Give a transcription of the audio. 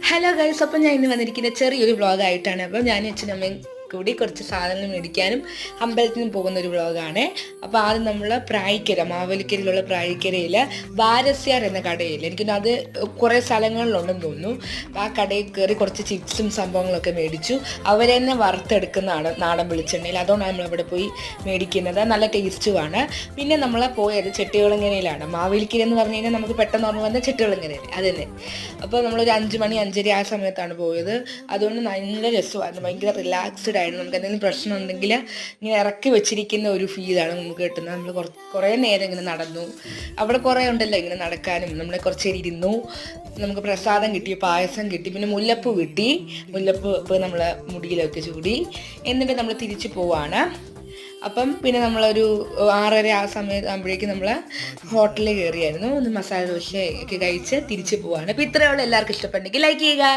Hello guys, അപ്പം ഞാൻ ഇന്ന് വന്നിരിക്കുന്നത് ചെറിയൊരു വ്ളോഗായിട്ടാണ്. അപ്പം ഞാൻ അച്ഛനമ്മയും കൂടി കുറച്ച് സാധനങ്ങൾ മേടിക്കാനും അമ്പലത്തിനും പോകുന്ന ഒരു വ്ളോഗാണ്. അപ്പോൾ ആദ്യം നമ്മൾ പ്രായിക്കര, മാവേലിക്കരയിലുള്ള പ്രായിക്കരയിൽ ബാരസ്യാർ എന്ന കടയിൽ, എനിക്കൊന്ന് അത് കുറേ സ്ഥലങ്ങളിലുണ്ടെന്ന് തോന്നുന്നു. അപ്പോൾ ആ കടയിൽ കയറി കുറച്ച് ചിപ്സും സംഭവങ്ങളൊക്കെ മേടിച്ചു. അവരെ തന്നെ വറുത്തെടുക്കുന്നതാണ് നാടൻ വെളിച്ചെണ്ണയിൽ, അതുകൊണ്ടാണ് നമ്മളിവിടെ പോയി മേടിക്കുന്നത്. നല്ല ടേസ്റ്റുമാണ്. പിന്നെ നമ്മൾ പോയത് ചെട്ടികുളങ്ങരയിലാണ്. മാവേലിക്കര എന്ന് പറഞ്ഞു കഴിഞ്ഞാൽ നമുക്ക് പെട്ടെന്ന് ഓർമ്മ വന്ന ചെട്ടികുളങ്ങരയിൽ അത് തന്നെ. അപ്പോൾ നമ്മളൊരു 5 മണി 5:30 ആ സമയത്താണ് പോയത്. അതുകൊണ്ട് നല്ല രസമായിരുന്നു, ഭയങ്കര റിലാക്സ്ഡ് ആയിരുന്നു. നമുക്ക് എന്തെങ്കിലും പ്രശ്നം ഉണ്ടെങ്കിൽ ഇങ്ങനെ ഇറക്കി വെച്ചിരിക്കുന്ന ഒരു ഫീലാണ് നമുക്ക് കിട്ടുന്നത്. നമ്മൾ കുറേ നേരം ഇങ്ങനെ നടന്നു. അവിടെ കുറേ ഉണ്ടല്ലോ ഇങ്ങനെ നടക്കാനും. നമ്മൾ കുറച്ച് നേരം ഇരുന്നു. നമുക്ക് പ്രസാദം കിട്ടി, പായസം കിട്ടി, പിന്നെ മുല്ലപ്പൂ കിട്ടി. മുല്ലപ്പൂ ഇപ്പോൾ നമ്മൾ മുടിയിലൊക്കെ ചൂടി. എന്നിട്ട് നമ്മൾ തിരിച്ചു പോവാണ്. അപ്പം പിന്നെ നമ്മളൊരു 6:30 ആ സമയം ആകുമ്പോഴേക്കും നമ്മൾ ഹോട്ടലിൽ കയറിയായിരുന്നു. ഒന്ന് മസാല ദോശ ഒക്കെ കഴിച്ച് തിരിച്ചു പോവാണ്. അപ്പോൾ ഇത്രയുള്ള എല്ലാവർക്കും ഇഷ്ടപ്പെട്ടെങ്കിൽ ലൈക്ക് ചെയ്യുക.